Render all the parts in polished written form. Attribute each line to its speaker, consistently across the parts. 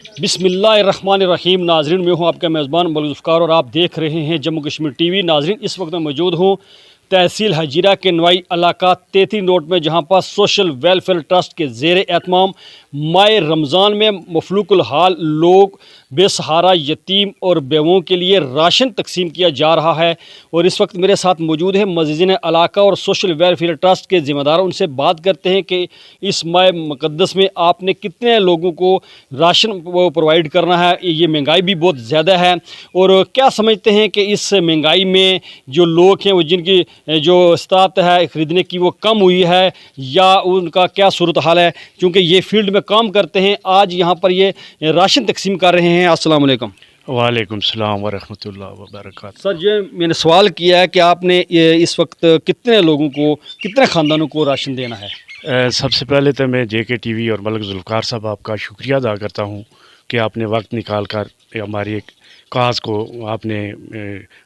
Speaker 1: بسم اللہ الرحمن الرحیم. ناظرین، میں ہوں آپ کا میزبان ملک ذوالفقار اور آپ دیکھ رہے ہیں جموں کشمیر ٹی وی. ناظرین، اس وقت میں موجود ہوں تحصیل حجیرہ کے نوائی علاقہ 33 روڈ میں، جہاں پر سوشل ویلفیئر ٹرسٹ کے زیر اہتمام ماہ رمضان میں مفلوک الحال لوگ، بے سہارا یتیم اور بیووں کے لیے راشن تقسیم کیا جا رہا ہے. اور اس وقت میرے ساتھ موجود ہیں معززین علاقہ اور سوشل ویلفیئر ٹرسٹ کے ذمہ دار. ان سے بات کرتے ہیں کہ اس ماہ مقدس میں آپ نے کتنے لوگوں کو راشن پرووائڈ کرنا ہے. یہ مہنگائی بھی بہت زیادہ ہے، اور کیا سمجھتے ہیں کہ اس مہنگائی میں جو لوگ ہیں وہ جن کی جو استطاعت ہے خریدنے کی وہ کم ہوئی ہے، یا ان کا کیا صورتحال ہے، کیونکہ یہ فیلڈ میں کام کرتے ہیں، آج یہاں پر یہ راشن تقسیم کر رہے ہیں. السلام علیکم.
Speaker 2: وعلیکم السلام ورحمۃ اللہ وبرکاتہ.
Speaker 1: سر، یہ میں نے سوال کیا ہے کہ آپ نے اس وقت کتنے لوگوں کو، کتنے خاندانوں کو راشن دینا ہے؟
Speaker 2: سب سے پہلے تو میں جے کے ٹی وی اور ملک ذوالفقار صاحب آپ کا شکریہ ادا کرتا ہوں کہ آپ نے وقت نکال کر ہماری ایک کاز کو آپ نے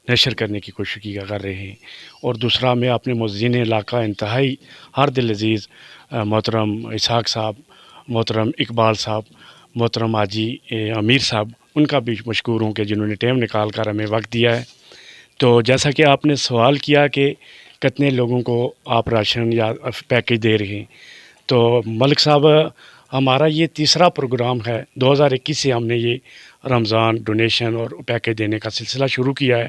Speaker 2: نشر کرنے کی کوشش کیا کر رہے ہیں. اور دوسرا، میں اپنے معززین علاقہ انتہائی ہر دل عزیز محترم اسحاق صاحب، محترم اقبال صاحب، محترم حاجی امیر صاحب، ان کا بھی مشکور ہوں کہ جنہوں نے ٹائم نکال کر ہمیں وقت دیا ہے. تو جیسا کہ آپ نے سوال کیا کہ کتنے لوگوں کو آپ راشن یا پیکج دے رہے ہیں، تو ملک صاحب ہمارا یہ تیسرا پروگرام ہے. 2021 سے ہم نے یہ رمضان ڈونیشن اور پیکج دینے کا سلسلہ شروع کیا ہے.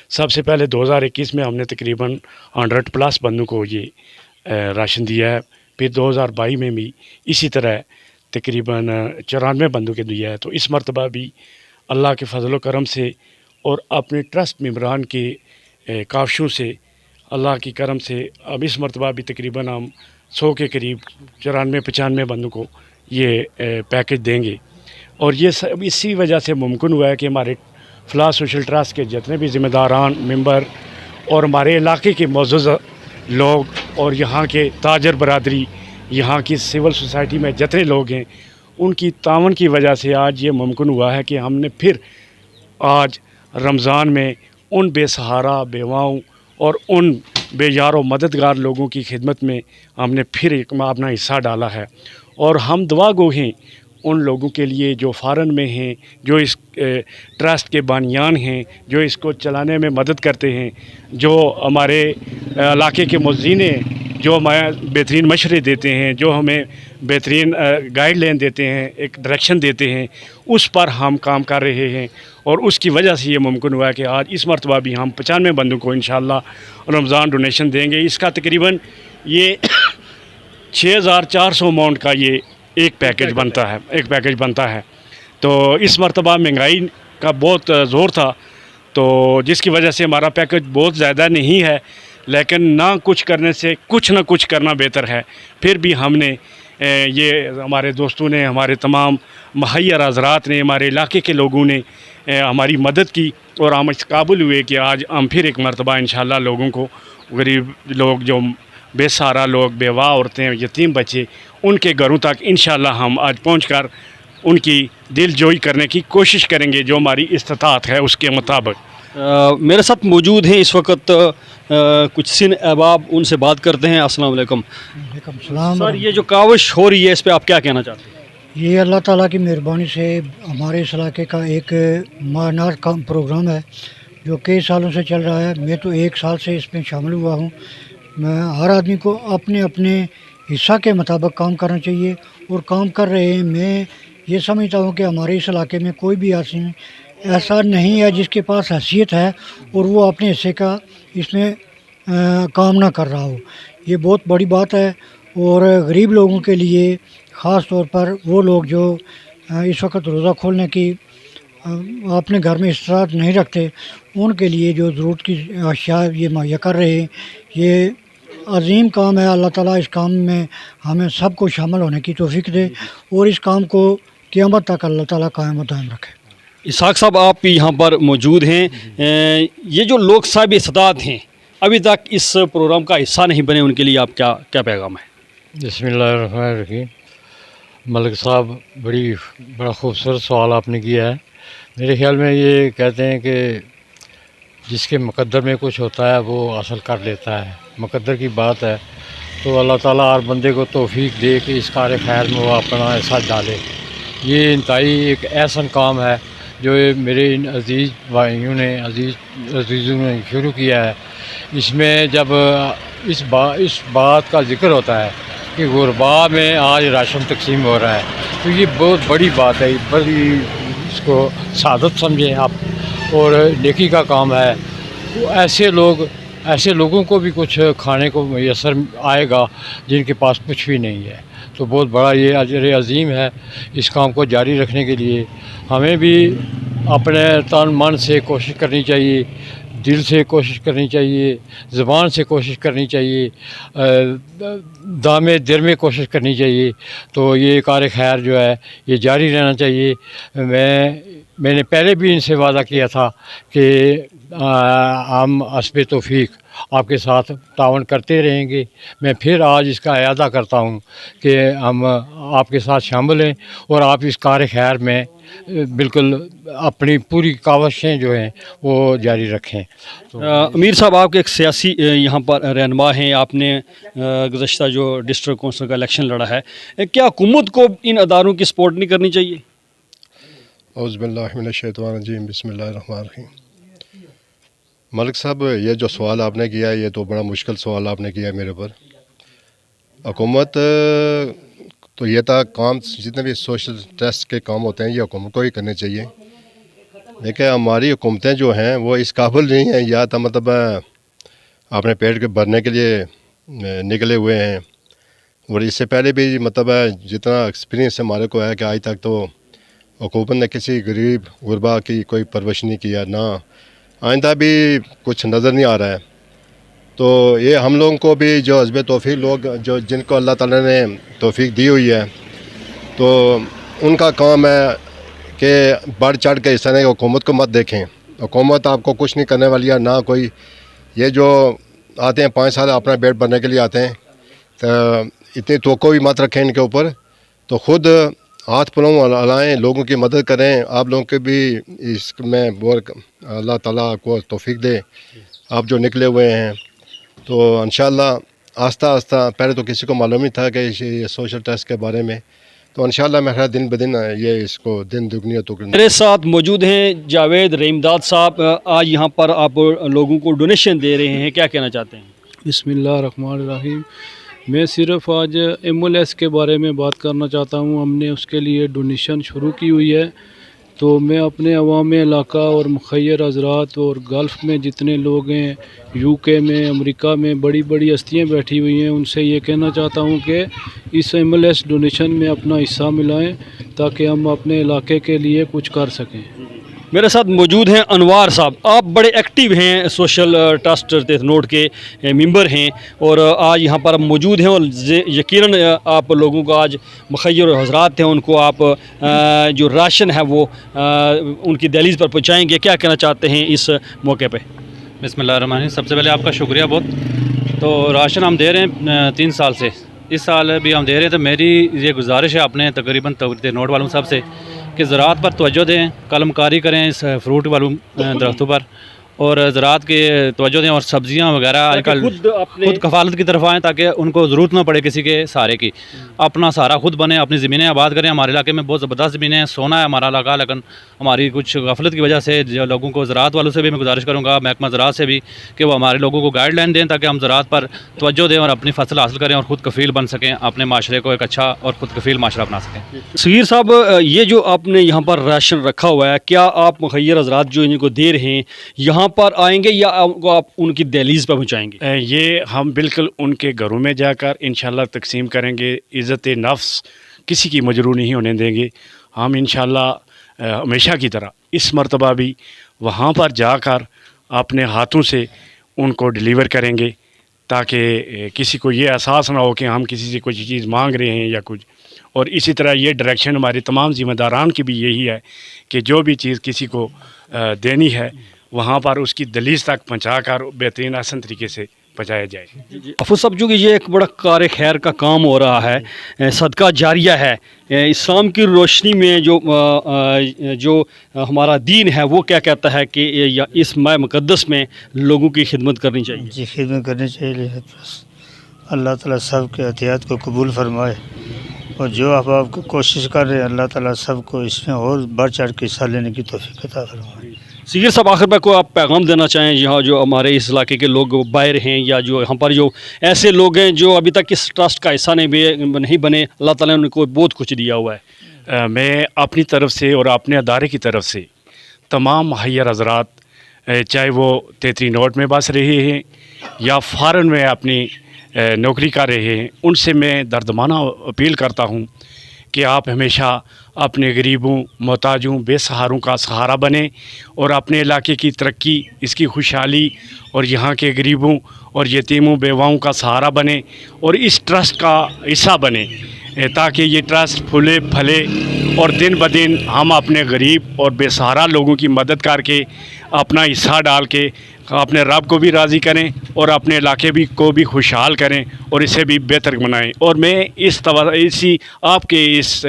Speaker 2: سب سے پہلے 2021 میں ہم نے تقریباً 100+ بندوں کو یہ راشن دیا ہے. پھر 2022 میں بھی اسی طرح تقریباً 94 بندوں کے دیا ہے. تو اس مرتبہ بھی اللہ کے فضل و کرم سے اور اپنے ٹرسٹ ممبران کے کاوشوں سے، اللہ کی کرم سے، اب اس مرتبہ بھی تقریباً ہم 100 کے قریب 94-95 بندوں کو یہ پیکج دیں گے. اور یہ سب اسی وجہ سے ممکن ہوا ہے کہ ہمارے فلاح سوشل ٹرسٹ کے جتنے بھی ذمہ داران، ممبر اور ہمارے علاقے کے معزز لوگ اور یہاں کے تاجر برادری، یہاں کی سول سوسائٹی میں جتنے لوگ ہیں، ان کی تعاون کی وجہ سے آج یہ ممکن ہوا ہے کہ ہم نے پھر آج رمضان میں ان بے سہارا بیواؤں اور ان بے یار و مددگار لوگوں کی خدمت میں ہم نے پھر اپنا حصہ ڈالا ہے. اور ہم دعا گو ہیں ان لوگوں کے لیے جو فارن میں ہیں، جو اس ٹرسٹ کے بانیان ہیں، جو اس کو چلانے میں مدد کرتے ہیں، جو ہمارے علاقے کے معززین ہیں، جو ہمیں بہترین مشورے دیتے ہیں، جو ہمیں بہترین گائیڈ لائن دیتے ہیں، ایک ڈائریکشن دیتے ہیں، اس پر ہم کام کر رہے ہیں. اور اس کی وجہ سے یہ ممکن ہوا ہے کہ آج اس مرتبہ بھی ہم 95 بندوں کو انشاءاللہ رمضان ڈونیشن دیں گے. اس کا تقریباً یہ 6400 اماؤنٹ کا یہ ایک پیکج بنتا ہے. تو اس مرتبہ مہنگائی کا بہت زور تھا، تو جس کی وجہ سے ہمارا پیکج بہت زیادہ نہیں ہے، لیکن نہ کچھ کرنے سے کچھ نہ کچھ کرنا بہتر ہے. پھر بھی ہم نے یہ ہمارے دوستوں نے، ہمارے تمام مہیا حضرات نے، ہمارے علاقے کے لوگوں نے ہماری مدد کی، اور ہم اس قابل ہوئے کہ آج ہم پھر ایک مرتبہ انشاءاللہ لوگوں کو، غریب لوگ، جو بے سہارا لوگ، بیوہ عورتیں، یتیم بچے، ان کے گھروں تک انشاءاللہ ہم آج پہنچ کر ان کی دل جوئی کرنے کی کوشش کریں گے جو ہماری استطاعت ہے اس کے مطابق.
Speaker 1: میرے ساتھ موجود ہیں اس وقت کچھ سن احباب، ان سے بات کرتے ہیں. السلام علیکم.
Speaker 3: وعلیکم السلام.
Speaker 1: سر، یہ جو کاوش ہو رہی ہے اس پہ آپ کیا کہنا چاہتے ہیں؟
Speaker 3: یہ اللہ تعالیٰ کی مہربانی سے ہمارے اس علاقے کا ایک ماہانہ پروگرام ہے جو کئی سالوں سے چل رہا ہے. میں تو 1 سال سے اس میں شامل ہوا ہوں. میں ہر آدمی کو اپنے اپنے حصہ کے مطابق کام کرنا چاہیے، اور کام کر رہے ہیں. میں یہ سمجھتا ہوں کہ ہمارے اس علاقے میں کوئی بھی ایسا نہیں ہے جس کے پاس حیثیت ہے اور وہ اپنے حصے کا اس میں کام نہ کر رہا ہو. یہ بہت بڑی بات ہے. اور غریب لوگوں کے لیے خاص طور پر وہ لوگ جو اس وقت روزہ کھولنے کی اپنے گھر میں استطاعت نہیں رکھتے، ان کے لیے جو ضرورت کی اشیاء یہ مہیا کر رہے ہیں، یہ عظیم کام ہے. اللہ تعالیٰ اس کام میں ہمیں سب کو شامل ہونے کی توفیق دے، اور اس کام کو قیامت تک اللہ تعالیٰ قائم و دائم رکھے.
Speaker 1: اسحاق صاحب، آپ یہاں پر موجود ہیں. یہ جو لوگ صاحب استطاعت ہیں، ابھی تک اس پروگرام کا حصہ نہیں بنے، ان کے لیے آپ کیا پیغام ہے؟
Speaker 4: بسم اللہ الرحمن الرحیم. ملک صاحب، بڑا خوبصورت سوال آپ نے کیا ہے. میرے خیال میں یہ کہتے ہیں کہ جس کے مقدر میں کچھ ہوتا ہے وہ حاصل کر لیتا ہے. مقدر کی بات ہے، تو اللہ تعالیٰ ہر بندے کو توفیق دے کہ اس کار خیر میں وہ اپنا حصہ ڈالے. یہ انتہائی ایک احسن کام ہے جو میرے ان عزیز بھائیوں نے عزیزوں نے شروع کیا ہے. اس میں جب اس بات کا ذکر ہوتا ہے کہ غربا میں آج راشن تقسیم ہو رہا ہے تو یہ بہت بڑی بات ہے, بڑی اس کو سعادت سمجھیں آپ, اور نیکی کا کام ہے. ایسے لوگوں کو بھی کچھ کھانے کو میسر آئے گا جن کے پاس کچھ بھی نہیں ہے, تو بہت بڑا یہ اجر عظیم ہے. اس کام کو جاری رکھنے کے لیے ہمیں بھی اپنے تن من سے کوشش کرنی چاہیے, دل سے کوشش کرنی چاہیے, زبان سے کوشش کرنی چاہیے, دامے در میں کوشش کرنی چاہیے. تو یہ کار خیر جو ہے یہ جاری رہنا چاہیے. میں نے پہلے بھی ان سے وعدہ کیا تھا کہ ہم حسب توفیق آپ کے ساتھ تعاون کرتے رہیں گے. میں پھر آج اس کا اعادہ کرتا ہوں کہ ہم آپ کے ساتھ شامل ہیں اور آپ اس کار خیر میں بالکل اپنی پوری کاوشیں جو ہیں وہ جاری رکھیں.
Speaker 1: امیر صاحب, آپ کے ایک سیاسی یہاں پر رہنما ہیں, آپ نے گزشتہ جو ڈسٹرکٹ کونسل کا الیکشن لڑا ہے, کیا حکومت کو ان اداروں کی سپورٹ نہیں کرنی چاہیے؟
Speaker 5: اعوذ باللہ من الشیطان الرجیم, بسم اللہ الرحمن الرحیم. ملک صاحب, یہ جو سوال آپ نے کیا ہے یہ تو بڑا مشکل سوال آپ نے کیا ہے میرے پر. حکومت تو یہ تھا کام, جتنے بھی سوشل ٹرسٹ کے کام ہوتے ہیں یہ حکومت کو ہی کرنے چاہیے. لیکن ہماری حکومتیں جو ہیں وہ اس قابل نہیں ہیں, یا تو مطلب اپنے پیٹ کے بھرنے کے لیے نکلے ہوئے ہیں. اور اس سے پہلے بھی مطلب جتنا ایکسپیرینس ہمارے کو ہے کہ آج تک تو حکومت نے کسی غریب غربا کی کوئی پرورش نہیں کیا, نہ آئندہ بھی کچھ نظر نہیں آ رہا ہے. تو یہ ہم لوگوں کو بھی جو حزب توفیق لوگ جو جن کو اللہ تعالیٰ نے توفیق دی ہوئی ہے تو ان کا کام ہے کہ بڑھ چڑھ کے اس طرح حکومت کو مت دیکھیں. حکومت آپ کو کچھ نہیں کرنے والی ہے, نہ کوئی یہ جو آتے ہیں 5 سال اپنا پیٹ بھرنے کے لیے آتے ہیں, تو اتنی توقع بھی مت رکھیں ان کے اوپر. تو خود ہاتھ پلوں ہلائیں, لوگوں کی مدد کریں. آپ لوگوں کے بھی اس میں بہت اللہ تعالیٰ کو توفیق دے. آپ جو نکلے ہوئے ہیں تو انشاءاللہ آہستہ آہستہ, پہلے تو کسی کو معلوم نہیں تھا کہ یہ سوشل ٹرسٹ کے بارے میں, تو انشاءاللہ میرا دن بدن یہ اس کو دن دگنی تو
Speaker 1: میرے ساتھ موجود ہیں جاوید رحیم داد صاحب. آج یہاں پر آپ لوگوں کو ڈونیشن دے رہے ہیں, کیا کہنا چاہتے ہیں؟
Speaker 6: بسم اللہ الرحمن الرحیم. میں صرف آج MLS کے بارے میں بات کرنا چاہتا ہوں. ہم نے اس کے لیے ڈونیشن شروع کی ہوئی ہے. تو میں اپنے عوام علاقہ اور مخیر حضرات اور گلف میں جتنے لوگ ہیں, UK میں, امریکہ میں بڑی بڑی ہستیاں بیٹھی ہوئی ہیں, ان سے یہ کہنا چاہتا ہوں کہ اس MLS ڈونیشن میں اپنا حصہ ملائیں تاکہ ہم اپنے علاقے کے لیے کچھ کر سکیں.
Speaker 1: میرے ساتھ موجود ہیں انوار صاحب. آپ بڑے ایکٹیو ہیں, سوشل ٹرسٹ نوٹ کے ممبر ہیں, اور آج یہاں پر موجود ہیں, اور یقیناً آپ لوگوں کو آج مخیر حضرات ہیں ان کو آپ جو راشن ہے وہ ان کی دہلیز پر پہنچائیں گے. کیا کہنا چاہتے ہیں اس موقع پہ؟
Speaker 7: بسم اللہ الرحمن الرحیم. سب سے پہلے آپ کا شکریہ بہت. تو راشن ہم دے رہے ہیں 3 سال سے, اس سال بھی ہم دے رہے ہیں. تو میری یہ گزارش ہے اپنے تقریباً نوٹ والوں سب سے کہ زراعت پر توجہ دیں, قلم کاری کریں اس فروٹ والوں درختوں پر, اور زراعت کے توجہ دیں, اور سبزیاں وغیرہ آج کل خود کفالت کی طرف آئیں تاکہ ان کو ضرورت نہ پڑے کسی کے سہارے کی. اپنا سہارا خود بنے, اپنی زمینیں آباد کریں. ہمارے علاقے میں بہت زبردست زمینیں ہیں, سونا ہے ہمارا علاقہ, لیکن ہماری کچھ غفلت کی وجہ سے جو لوگوں کو زراعت والوں سے بھی میں گزارش کروں گا, محکمہ زراعت سے بھی, کہ وہ ہمارے لوگوں کو گائیڈ لائن دیں تاکہ ہم زراعت پر توجہ دیں اور اپنی فصل حاصل کریں اور خود کفیل بن سکیں, اپنے معاشرے کو ایک اچھا اور خود کفیل معاشرہ بنا سکیں.
Speaker 1: صغیر صاحب, یہ جو آپ نے یہاں پر راشن رکھا ہوا ہے, کیا آپ مخیر حضرات جو ان کو دے رہے ہیں یہاں پر آئیں گے یا آپ ان کی دہلیز پر پہنچائیں گے؟
Speaker 2: یہ ہم بالکل ان کے گھروں میں جا کر انشاءاللہ تقسیم کریں گے. عزت نفس کسی کی مجروح نہیں ہونے دیں گے. ہم انشاءاللہ ہمیشہ کی طرح اس مرتبہ بھی وہاں پر جا کر اپنے ہاتھوں سے ان کو ڈیلیور کریں گے تاکہ کسی کو یہ احساس نہ ہو کہ ہم کسی سے کوئی چیز مانگ رہے ہیں یا کچھ. اور اسی طرح یہ ڈائریکشن ہمارے تمام ذمہ داران کی بھی یہی ہے کہ جو بھی چیز کسی کو دینی ہے وہاں پر اس کی دہلیز تک پہنچا کر بہترین آسان طریقے سے پہنچایا جائے.
Speaker 1: افروز صاحب, جو کہ یہ ایک بڑا کار خیر کا کام ہو رہا ہے, صدقہ جاریہ ہے, اسلام کی روشنی میں جو ہمارا دین ہے وہ کیا کہتا ہے کہ اس ماہ مقدس میں لوگوں کی خدمت کرنی چاہیے؟
Speaker 8: جی, خدمت کرنی چاہیے. اللہ تعالیٰ سب کے عطیات کو قبول فرمائے اور جو احباب کو کوشش کر رہے ہیں اللہ تعالیٰ سب کو اس میں اور بڑھ چڑھ کے حصہ لینے کی توفیق عطا فرمائے۔
Speaker 1: سیر صاحب آخر میں کوئی آپ پیغام دینا چاہیں یہاں جو ہمارے اس علاقے کے لوگ باہر ہیں یا جو یہاں پر جو ایسے لوگ ہیں جو ابھی تک اس ٹرسٹ کا حصہ نہیں بنے، اللہ تعالیٰ نے ان کو بہت کچھ دیا ہوا ہے؟
Speaker 2: میں اپنی طرف سے اور اپنے ادارے کی طرف سے تمام مہیر حضرات چاہے وہ 33 نوٹ میں بس رہے ہیں یا فارن میں اپنی نوکری کر رہے ہیں، ان سے میں دردمانہ اپیل کرتا ہوں کہ آپ ہمیشہ اپنے غریبوں، محتاجوں، بے سہاروں کا سہارا بنیں اور اپنے علاقے کی ترقی، اس کی خوشحالی اور یہاں کے غریبوں اور یتیموں بیواؤں کا سہارا بنیں اور اس ٹرسٹ کا حصہ بنیں تاکہ یہ ٹرسٹ پھولے پھلے اور دن بدن ہم اپنے غریب اور بے سہارا لوگوں کی مدد کر کے اپنا حصہ ڈال کے اپنے رب کو بھی راضی کریں اور اپنے علاقے کو بھی خوشحال کریں اور اسے بھی بہتر بنائیں۔ اور میں اسی آپ کے اس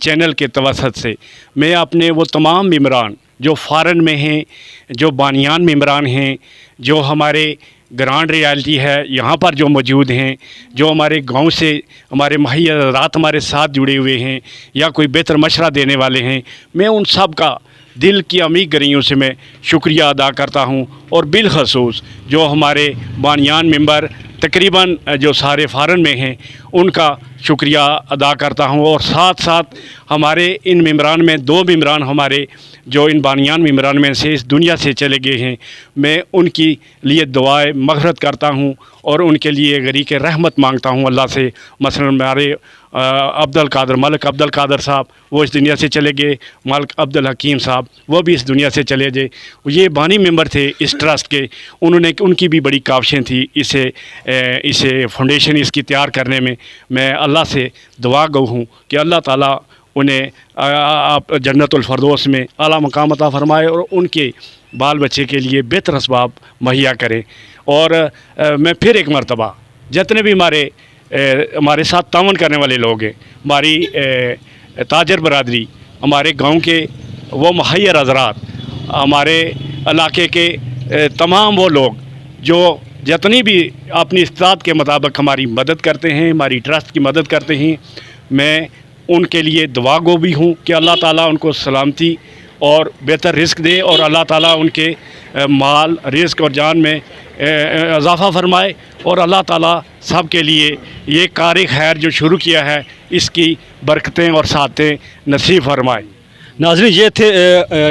Speaker 2: چینل کے توسط سے میں اپنے وہ تمام ممبران جو فارن میں ہیں، جو بانیان ممبران ہیں، جو ہمارے گرانڈ ریالٹی ہے یہاں پر جو موجود ہیں، جو ہمارے گاؤں سے ہمارے مہیا حضرات ہمارے ساتھ جڑے ہوئے ہیں یا کوئی بہتر مشورہ دینے والے ہیں، میں ان سب کا دل کی عمیق گہرائیوں سے میں شکریہ ادا کرتا ہوں اور بالخصوص جو ہمارے بانیان ممبر تقریباً جو سارے فارن میں ہیں ان کا شکریہ ادا کرتا ہوں، اور ساتھ ساتھ ہمارے ان ممبران میں 2 ممبران ہمارے جو ان بانیان ممبران میں سے اس دنیا سے چلے گئے ہیں، میں ان کی لیے دعائیں مغفرت کرتا ہوں اور ان کے لیے غریق رحمت مانگتا ہوں اللہ سے۔ مثلا ہمارے ملک عبد القادر صاحب وہ اس دنیا سے چلے گئے، ملک عبد الحکیم صاحب وہ بھی اس دنیا سے چلے گئے، یہ بانی ممبر تھے اس ٹرسٹ کے، ان کی بھی بڑی کاوشیں تھی اسے فاؤنڈیشن اس کی تیار کرنے میں۔ میں اللہ سے دعا گو ہوں کہ اللہ تعالیٰ انہیں آپ جنت الفردوس میں اعلیٰ مقام عطا فرمائے اور ان کے بال بچے کے لیے بہتر اسباب مہیا کریں۔ اور میں پھر ایک مرتبہ جتنے بھی ہمارے ساتھ تعاون کرنے والے لوگ ہیں، ہماری تاجر برادری، ہمارے گاؤں کے وہ مہیر حضرات، ہمارے علاقے کے تمام وہ لوگ جو جتنی بھی اپنی استطاعت کے مطابق ہماری مدد کرتے ہیں، ہماری ٹرسٹ کی مدد کرتے ہیں، میں ان کے لیے دعا گو بھی ہوں کہ اللہ تعالیٰ ان کو سلامتی اور بہتر رزق دے اور اللہ تعالیٰ ان کے مال، رزق اور جان میں اضافہ فرمائے، اور اللہ تعالیٰ سب کے لیے یہ کار خیر جو شروع کیا ہے اس کی برکتیں اور سعادتیں نصیب فرمائے۔
Speaker 1: ناظرین، یہ تھے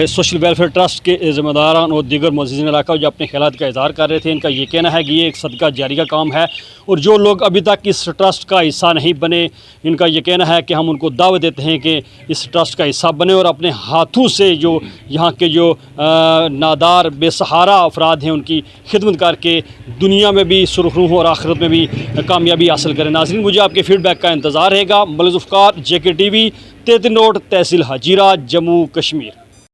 Speaker 1: سوشل ویلفیئر ٹرسٹ کے ذمہ داران اور دیگر معززین علاقہ جو اپنے خیالات کا اظہار کر رہے تھے۔ ان کا یہ کہنا ہے کہ یہ ایک صدقہ جاری کا کام ہے اور جو لوگ ابھی تک اس ٹرسٹ کا حصہ نہیں بنے، ان کا یہ کہنا ہے کہ ہم ان کو دعوت دیتے ہیں کہ اس ٹرسٹ کا حصہ بنے اور اپنے ہاتھوں سے جو یہاں کے جو نادار بے سہارا افراد ہیں ان کی خدمت کر کے دنیا میں بھی سرخرو اور آخرت میں بھی کامیابی حاصل کریں۔ ناظرین، مجھے آپ کے فیڈ بیک کا انتظار رہے گا۔ ملک ذوالفقار، JK TV، 33 نوٹ، تحصیل ہجیرہ، جموں کشمیر۔